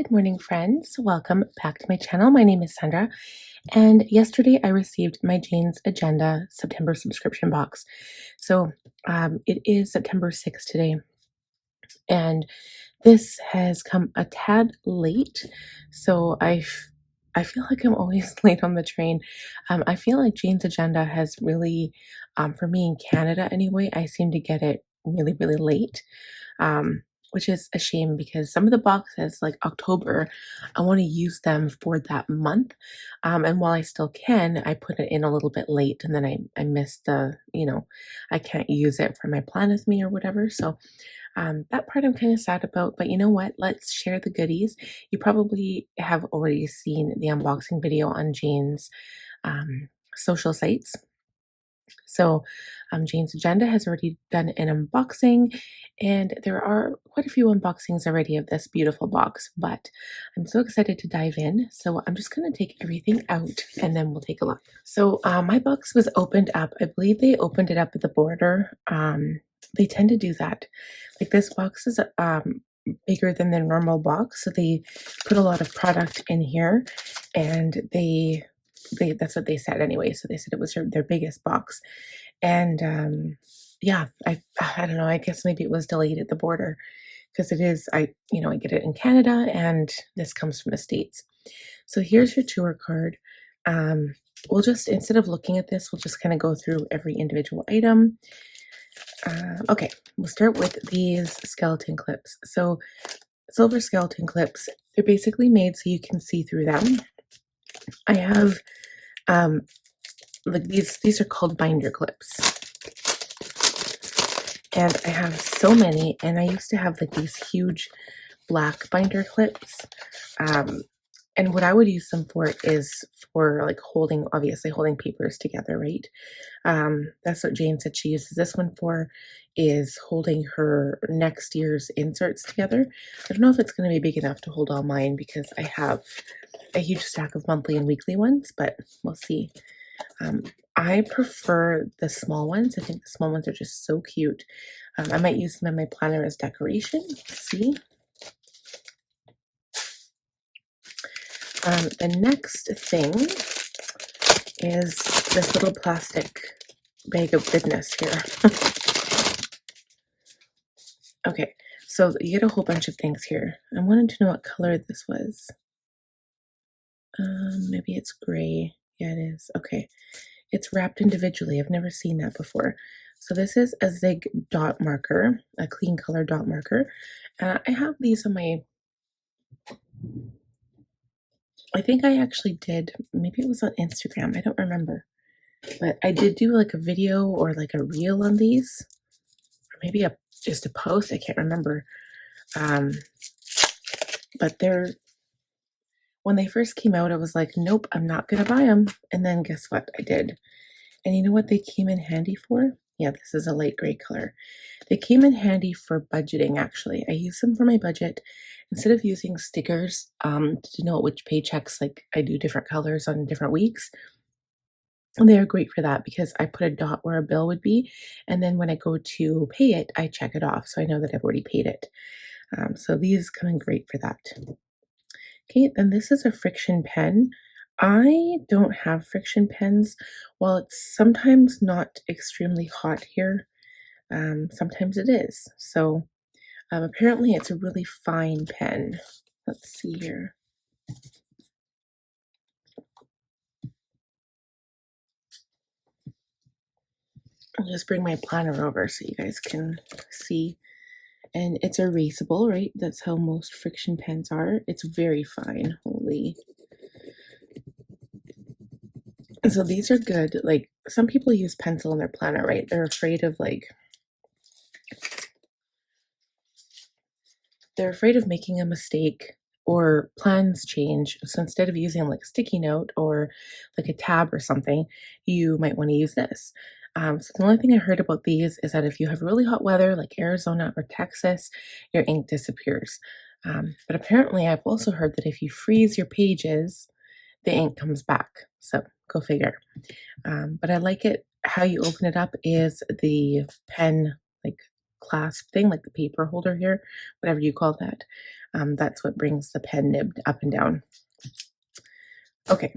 Good morning, friends. Welcome back to my channel. My name is Sandra, and yesterday I received my Jane's Agenda September subscription box. So it is September 6th today, and this has come a tad late. So I feel like I'm always late on the train. I feel like Jane's Agenda has really, for me in Canada anyway, I seem to get it really, really late. Which is a shame because some of the boxes, like October, I want to use them for that month. And while I still can, I put it in a little bit late and then I miss I can't use it for my plan with me or whatever. So that part I'm kind of sad about. But you know what? Let's share the goodies. You probably have already seen the unboxing video on Jane's social sites. So, Jane's Agenda has already done an unboxing, and there are quite a few unboxings already of this beautiful box, but I'm so excited to dive in. So, I'm just going to take everything out and then we'll take a look. So, my box was opened up. I believe they opened it up at the border. They tend to do that. Like this box is bigger than the normal box, so they put a lot of product in here, and that's what they said anyway. So they said it was their biggest box. And yeah, I don't know, I guess maybe it was delayed at the border because it is, I get it in Canada and this comes from the States. So here's your tour card. We'll just, instead of looking at this, we'll just kind of go through every individual item. Okay, we'll start with these skeleton clips. So silver skeleton clips, they're basically made so you can see through them. I have like these are called binder clips, and I have so many, and I used to have like these huge black binder clips, and what I would use them for is for like obviously holding papers together, right? That's what Jane said she uses this one for, is holding her next year's inserts together. I don't know if it's going to be big enough to hold all mine because I have a huge stack of monthly and weekly ones, but we'll see. I prefer the small ones. I think the small ones are just so cute. I might use them in my planner as decoration. Let's see. The next thing is this little plastic bag of goodness here. Okay, so you get a whole bunch of things here. I wanted to know what color this was. Maybe it's gray. Yeah, it is. Okay. It's wrapped individually. I've never seen that before. So this is a Zig dot marker, a clean color dot marker. I have these on my, I think I actually did, maybe it was on Instagram, I don't remember. But I did do like a video or like a reel on these, or maybe just a post, I can't remember. But when they first came out, I was like, nope, I'm not gonna buy them. And then guess what? I did. And you know what they came in handy for? Yeah, this is a light gray color. They came in handy for budgeting, actually. I use them for my budget. Instead of using stickers to denote which paychecks, like I do different colors on different weeks, they are great for that because I put a dot where a bill would be. And then when I go to pay it, I check it off. So I know that I've already paid it. So these come in great for that. Okay, then this is a friction pen. I don't have friction pens. While it's sometimes not extremely hot here, sometimes it is. So apparently it's a really fine pen. Let's see here. I'll just bring my planner over so you guys can see. And it's erasable, right? That's how most friction pens are. It's very fine. Holy. So these are good. Like some people use pencil in their planner, right? They're afraid of making a mistake or plans change. So instead of using like a sticky note or like a tab or something, you might want to use this. So the only thing I heard about these is that if you have really hot weather like Arizona or Texas, your ink disappears. But apparently I've also heard that if you freeze your pages, the ink comes back. So go figure. But I like it. How you open it up is the pen like clasp thing, like the paper holder here, whatever you call that. That's what brings the pen nib up and down. Okay,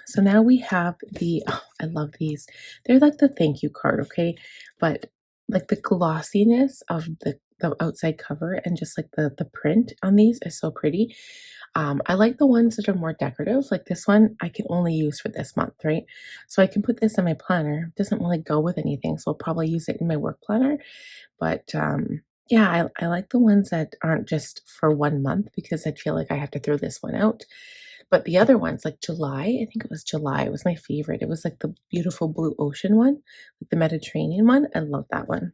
so now we have the, oh, I love these. They're like the thank you card, okay? But like the glossiness of the outside cover and just like the print on these is so pretty. I like the ones that are more decorative. Like this one, I can only use for this month, right? So I can put this in my planner. It doesn't really go with anything, so I'll probably use it in my work planner. But yeah, I like the ones that aren't just for 1 month because I feel like I have to throw this one out. But the other ones, like July, I think it was July, it was my favorite. It was like the beautiful blue ocean one, like the Mediterranean one. I love that one.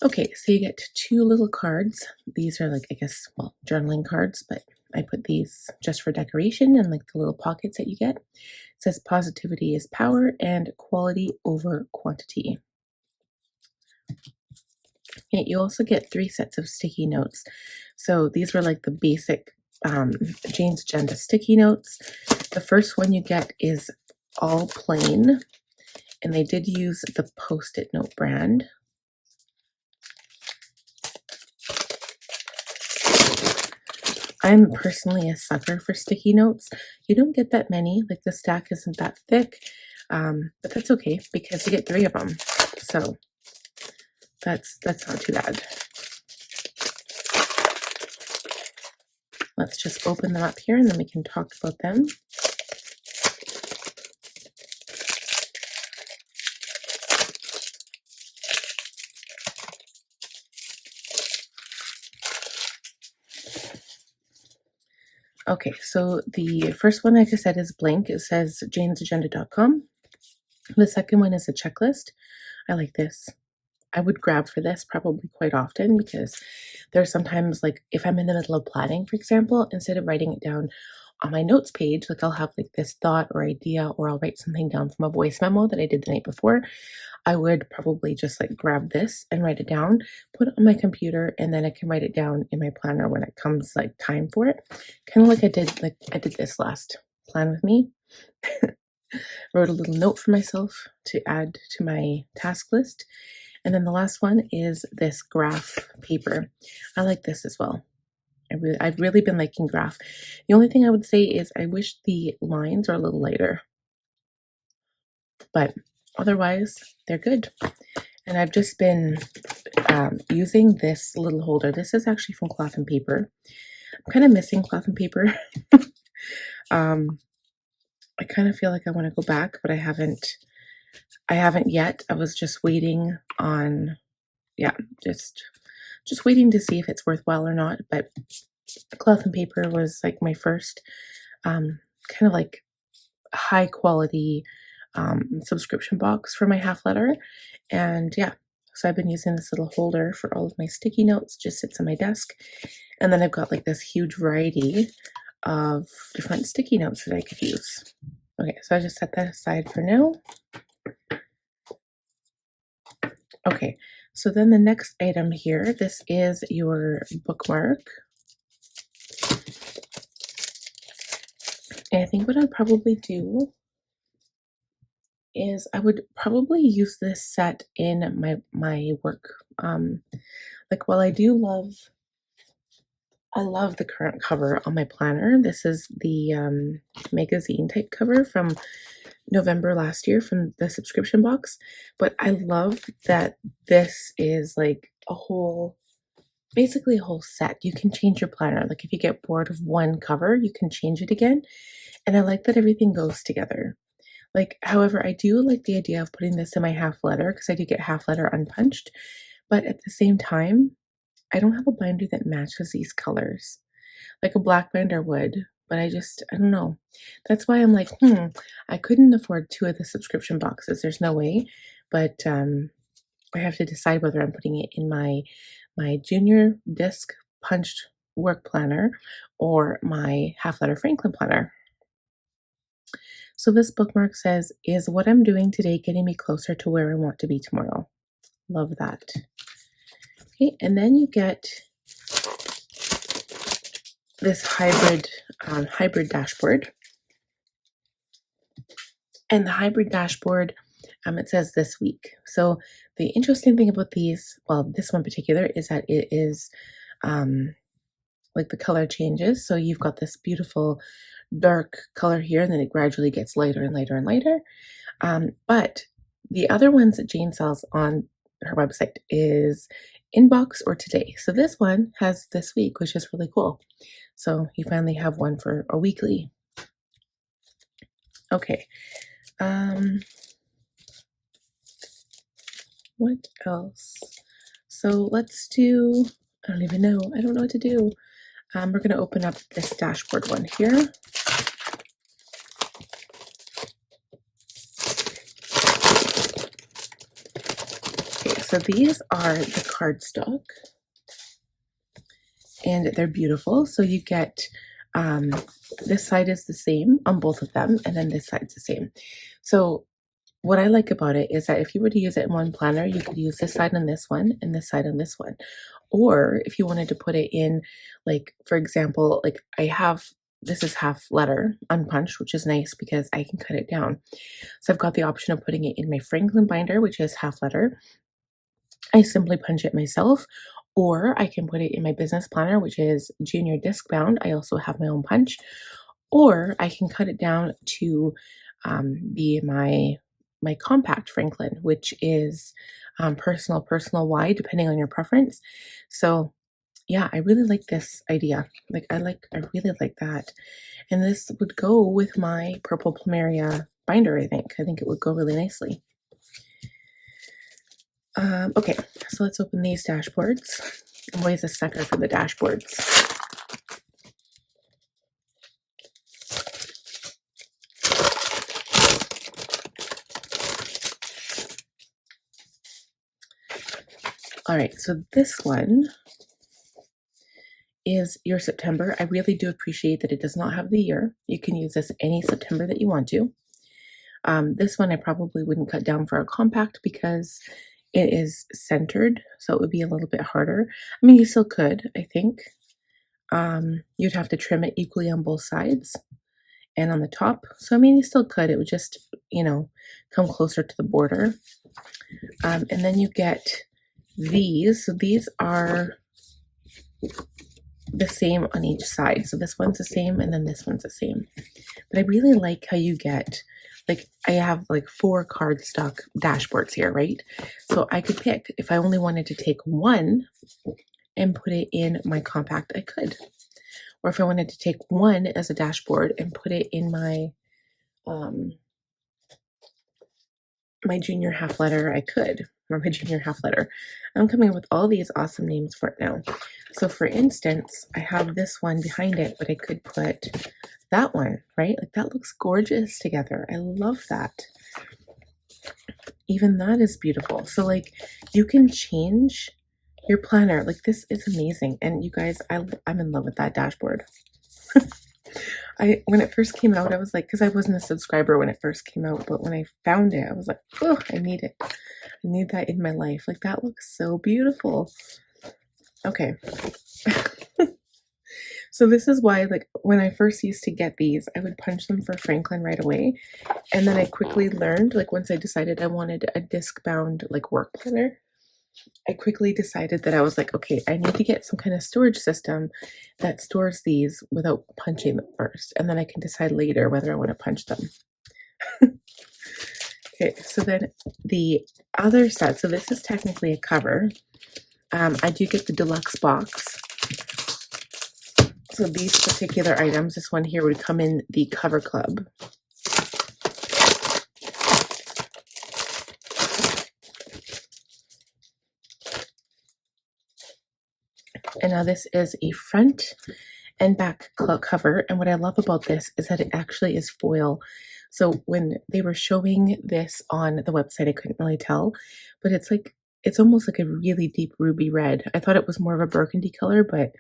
Okay, so you get two little cards. These are like, I guess, well, journaling cards, but I put these just for decoration and like the little pockets that you get. It says positivity is power and quality over quantity. Okay, you also get 3 sets of sticky notes. So these were like the basic Jane's Agenda sticky notes. The first one you get is all plain, and they did use the Post-it note brand. I'm personally a sucker for sticky notes. You don't get that many, like the stack isn't that thick, but that's okay because you get 3 of them. So that's not too bad. Let's just open them up here and then we can talk about them. Okay, so the first one, like I said, is blank. It says janesagenda.com. The second one is a checklist. I like this. I would grab for this probably quite often because there's sometimes like if I'm in the middle of planning, for example, instead of writing it down on my notes page, like I'll have like this thought or idea, or I'll write something down from a voice memo that I did the night before. I would probably just like grab this and write it down, put it on my computer, and then I can write it down in my planner when it comes like time for it. Kind of like I did this last plan with me. Wrote a little note for myself to add to my task list. And then the last one is this graph paper. I like this as well. I've really been liking graph. The only thing I would say is I wish the lines are a little lighter, but otherwise they're good. And I've just been using this little holder. This is actually from Cloth and Paper. I'm kind of missing Cloth and Paper. I kind of feel like I want to go back, but I haven't yet. I was just waiting on, yeah, just waiting to see if it's worthwhile or not. But Cloth and Paper was like my first kind of like high quality subscription box for my half letter. And yeah, so I've been using this little holder for all of my sticky notes, just sits on my desk. And then I've got like this huge variety of different sticky notes that I could use. Okay, so I just set that aside for now. Okay, so then the next item here, this is your bookmark. And I think what I'd probably do is I would probably use this set in my work. Like while I love the current cover on my planner. This is the magazine type cover from November last year from the subscription box. But I love that this is like basically a whole set. You can change your planner. Like if you get bored of one cover, you can change it again. And I like that everything goes together. Like, however, I do like the idea of putting this in my half letter because I do get half letter unpunched. But at the same time, I don't have a binder that matches these colors. Like a black binder would, but I don't know. That's why I'm like, I couldn't afford 2 of the subscription boxes. There's no way. But I have to decide whether I'm putting it in my junior disc punched work planner or my half letter Franklin planner. So this bookmark says, is what I'm doing today getting me closer to where I want to be tomorrow? Love that. Okay, and then you get this hybrid dashboard. And the hybrid dashboard, it says this week. So the interesting thing about these, well, this one in particular, is that it is like the color changes. So you've got this beautiful dark color here, and then it gradually gets lighter and lighter and lighter. But the other ones that Jane sells on her website is Inbox or Today. So this one has this week, which is really cool. So you finally have one for a weekly. Okay. What else? So let's do, I don't even know. I don't know what to do. We're going to open up this dashboard one here. Okay, so these are the cardstock, and they're beautiful. So you get, this side is the same on both of them, and then this side's the same. So what I like about it is that if you were to use it in one planner, you could use this side on this one and this side on this one. Or if you wanted to put it in, like, for example, like I have, this is half letter unpunched, which is nice because I can cut it down. So I've got the option of putting it in my Franklin binder, which is half letter. I simply punch it myself, or I can put it in my business planner, which is junior disc bound. I also have my own punch, or I can cut it down to be my compact Franklin, which is personal wide, depending on your preference. So yeah, I really like this idea. I really like that. And this would go with my purple plumeria binder, I think. I think it would go really nicely. Okay, so let's open these dashboards. I'm always a sucker for the dashboards. All right, so this one is your September. I really do appreciate that it does not have the year. You can use this any September that you want to. This one I probably wouldn't cut down for a compact because it is centered, so it would be a little bit harder. I mean, you still could, I think. You'd have to trim it equally on both sides and on the top. So, I mean, you still could. It would just, come closer to the border. And then you get these. So these are the same on each side. So this one's the same and then this one's the same. But I really like how you get, like, I have like 4 cardstock dashboards here, right? So I could pick, if I only wanted to take one and put it in my compact, I could. Or if I wanted to take one as a dashboard and put it in my my junior half letter, I could. Or my junior half letter. I'm coming up with all these awesome names for it now. So for instance, I have this one behind it, but I could put that one, right? Like that looks gorgeous together. I love that. Even that is beautiful. So like you can change your planner. Like this is amazing. And you guys, I'm in love with that dashboard. When it first came out, I was like, because I wasn't a subscriber when it first came out, but when I found it, I was like, oh, I need it. I need that in my life. Like that looks so beautiful. Okay. So this is why, like, when I first used to get these, I would punch them for Franklin right away. And then I quickly learned, like, once I decided I wanted a disc bound, like, work planner, I quickly decided that I was like, okay, I need to get some kind of storage system that stores these without punching them first. And then I can decide later whether I want to punch them. Okay, so then the other set, so this is technically a cover. I do get the deluxe box. So these particular items, this one here would come in the cover club. And now this is a front and back cover. And what I love about this is that it actually is foil. So when they were showing this on the website, I couldn't really tell, but it's like, it's almost like a really deep ruby red. I thought it was more of a burgundy color, but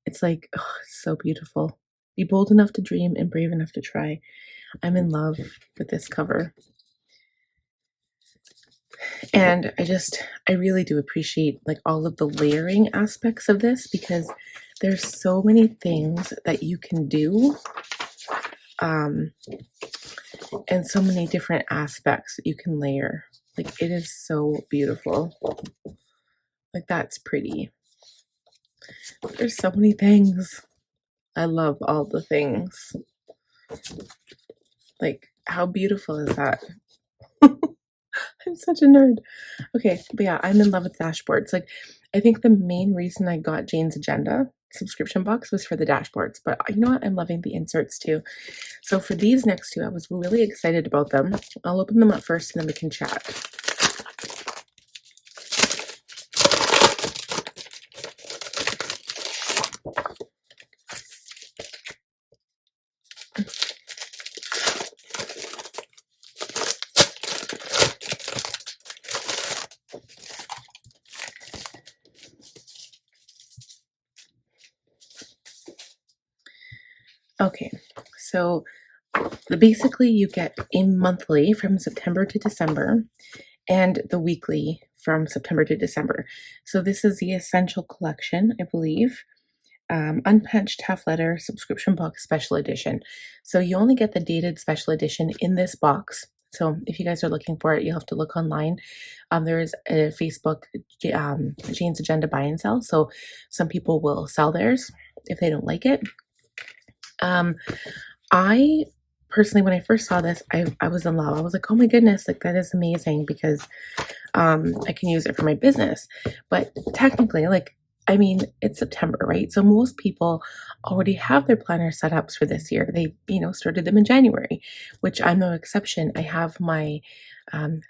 it's like, oh, it's so beautiful. Be bold enough to dream and brave enough to try. I'm in love with this cover. And I really do appreciate like all of the layering aspects of this because there's so many things that you can do. And so many different aspects that you can layer. Like it is so beautiful. Like that's pretty. There's so many things. I love all the things. Like, how beautiful is that? I'm such a nerd. Okay, but yeah, I'm in love with dashboards. Like, I think the main reason I got Jane's Agenda subscription box was for the dashboards, but you know what? I'm loving the inserts too. So for these next two, I was really excited about them. I'll open them up first and then we can chat. Okay, so basically you get a monthly from September to December and the weekly from September to December. So this is the Essential Collection, I believe. Unpunched half letter subscription box special edition. So you only get the dated special edition in this box. So if you guys are looking for it, you'll have to look online. There is a Facebook Jane's Agenda buy and sell. So some people will sell theirs if they don't like it. I personally, when I first saw this, I was in love. I was like, oh my goodness, like that is amazing because I can use it for my business. But technically, like, I mean, it's September, right? So most people already have their planner setups for this year. They, started them in January, which I'm no exception. I have my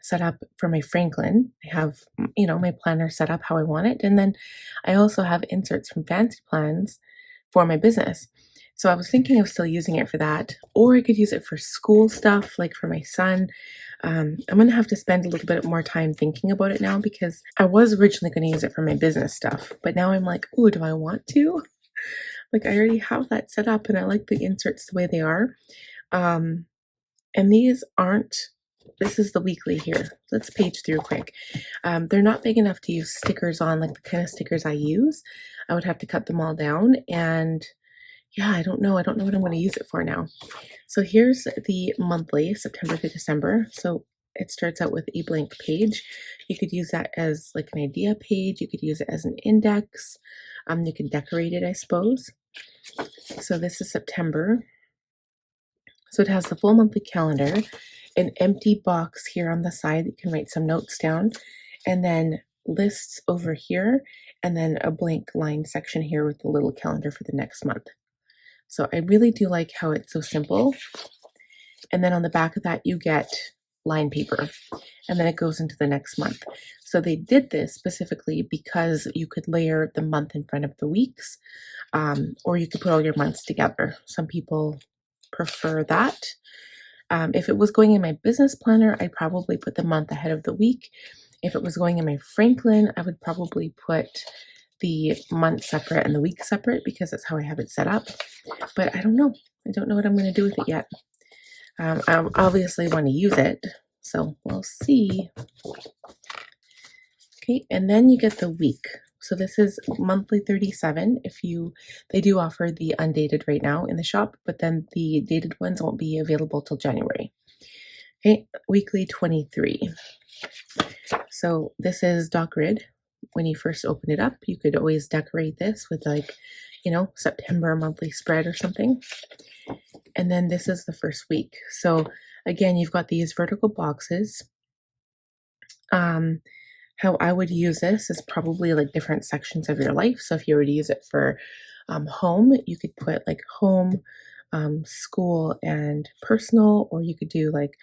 set up for my Franklin. I have, my planner set up how I want it. And then I also have inserts from Fancy Plans for my business. So I was thinking of still using it for that, or I could use it for school stuff, like for my son. I'm going to have to spend a little bit more time thinking about it now because I was originally going to use it for my business stuff, but now I'm like, oh, do I want to? Like, I already have that set up and I like the inserts the way they are. And these aren't, this is the weekly here. Let's page through quick. They're not big enough to use stickers on, like the kind of stickers I use. I would have to cut them all down and yeah, I don't know what I'm going to use it for now. So here's the monthly, September to December. So it starts out with a blank page. You could use that as like an idea page. You could use it as an index. You can decorate it, I suppose. So this is September. So it has the full monthly calendar, an empty box here on the side that you can write some notes down, and then lists over here, and then a blank line section here with the little calendar for the next month. So I really do like how it's so simple. And then on the back of that, you get line paper, and then it goes into the next month. So they did this specifically because you could layer the month in front of the weeks, or you could put all your months together. Some people prefer that. If it was going in my business planner, I'd probably put the month ahead of the week. If it was going in my Franklin, I would probably put the month separate and the week separate because that's how I have it set up. But I don't know. I don't know what I'm going to do with it yet. I obviously want to use it, so we'll see. Okay, and then you get the week. So this is monthly 37. They do offer the undated right now in the shop, but then the dated ones won't be available till January. Okay, weekly 23. So this is dot grid. When you first open it up, you could always decorate this with like, September monthly spread or something. And then this is the first week. So again, you've got these vertical boxes. How I would use this is probably like different sections of your life. So if you were to use it for home, you could put like home, school, and personal, or you could do like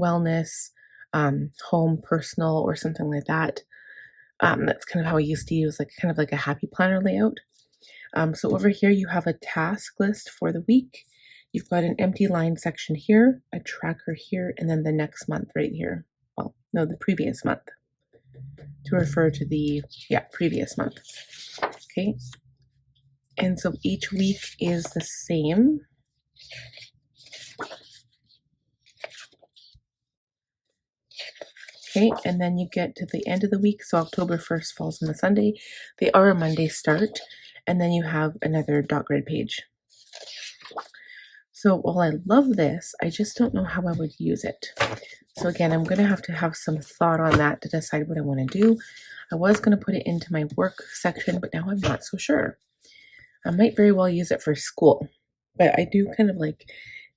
wellness, home, personal, or something like that. That's kind of how I used to use kind of like a happy planner layout. So over here, you have a task list for the week. You've got an empty line section here, a tracker here, and then the next month right here. Well, no, the previous month to refer to the, previous month. Okay. And so each week is the same. Okay, and then you get to the end of the week. So October 1st falls on a Sunday. They are a Monday start. And then you have another dot grid page. So while I love this, I just don't know how I would use it. So again, I'm going to have some thought on that to decide what I want to do. I was going to put it into my work section, but now I'm not so sure. I might very well use it for school, but I do kind of like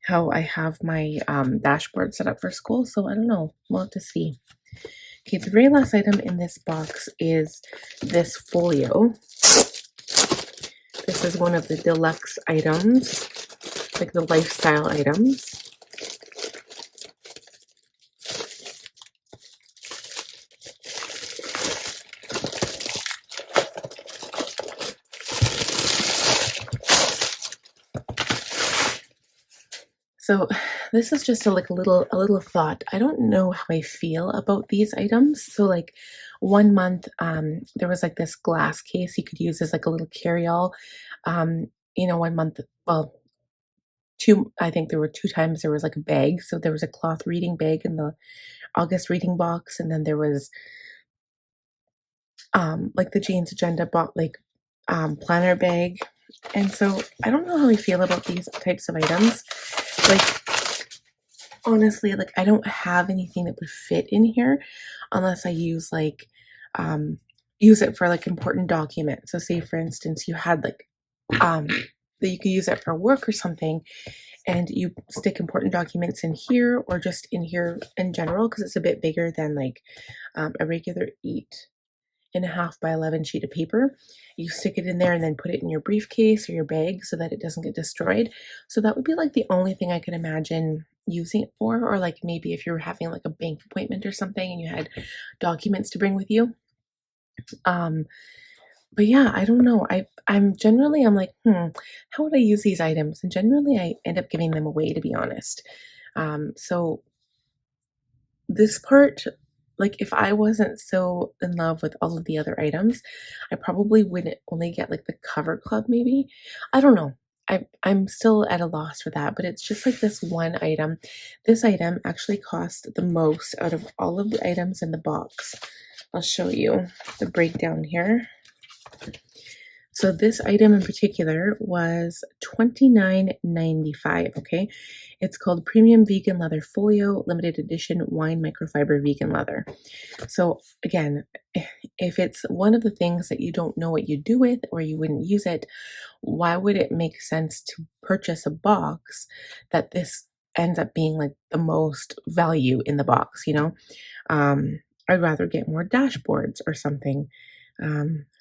how I have my dashboard set up for school, so I don't know. We'll have to see. Okay, the very last item in this box is this folio. This is one of the deluxe items, like the lifestyle items. So this is just a little thought. I don't know how I feel about these items. So like 1 month, there was like this glass case you could use as like a little carry-all. 1 month, well, two, I think there were 2 times there was like a bag. So there was a cloth reading bag in the August reading box, and then there was like the Jane's Agenda planner bag. And so I don't know how I feel about these types of items. Like honestly, like I don't have anything that would fit in here unless I use it for like important documents. So say for instance you had like that you could use it for work or something, and you stick important documents in here or just in here in general because it's a bit bigger than like a regular 8.5 by 11 sheet of paper. You stick it in there and then put it in your briefcase or your bag so that it doesn't get destroyed. So that would be like the only thing I can imagine using it for, or like maybe if you're having like a bank appointment or something and you had documents to bring with you. But yeah, I don't know. I'm like, how would I use these items? And generally I end up giving them away, to be honest. So this part, like if I wasn't so in love with all of the other items, I probably wouldn't only get like the cover club maybe. I don't know. I'm still at a loss for that, but it's just like this one item. This item actually cost the most out of all of the items in the box. I'll show you the breakdown here. So this item in particular was $29.95, okay? It's called Premium Vegan Leather Folio Limited Edition Wine Microfiber Vegan Leather. So again, if it's one of the things that you don't know what you do with or you wouldn't use it, why would it make sense to purchase a box that this ends up being like the most value in the box, you know? I'd rather get more dashboards or something.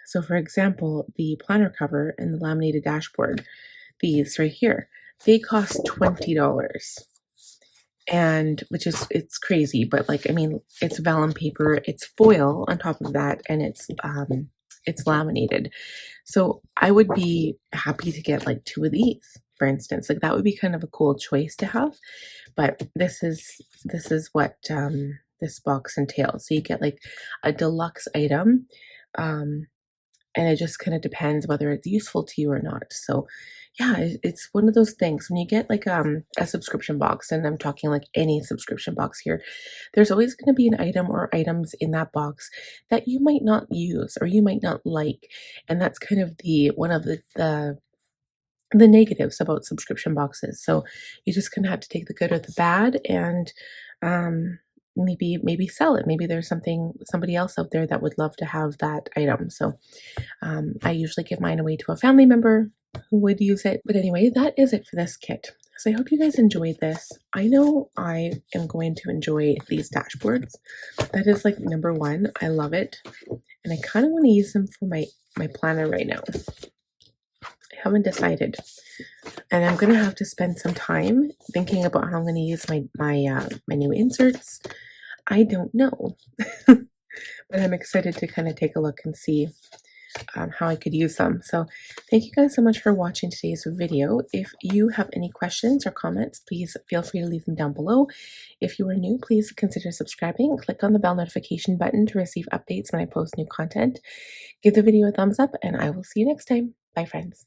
So for example, the planner cover and the laminated dashboard, these right here, they cost $20. And it's crazy, but like, I mean, it's vellum paper, it's foil on top of that, and it's laminated. So I would be happy to get like 2 of these, for instance. Like that would be kind of a cool choice to have. But this is what this box entails. So you get like a deluxe item. And it just kind of depends whether it's useful to you or not. So yeah, it's one of those things when you get like a subscription box, and I'm talking like any subscription box here, there's always going to be an item or items in that box that you might not use or you might not like. And that's kind of the one of the negatives about subscription boxes. So you just kind of have to take the good or the bad and maybe sell it. Maybe there's somebody else out there that would love to have that item. So I usually give mine away to a family member who would use it. But anyway, that is it for this kit. So I hope you guys enjoyed this. I know I am going to enjoy these dashboards. That is like number one. I love it. And I kind of want to use them for my planner right now. I haven't decided. And I'm going to have to spend some time thinking about how I'm going to use my new inserts. I don't know. But I'm excited to kind of take a look and see how I could use them. So thank you guys so much for watching today's video. If you have any questions or comments, please feel free to leave them down below. If you are new, please consider subscribing. Click on the bell notification button to receive updates when I post new content. Give the video a thumbs up, and I will see you next time. Bye, friends.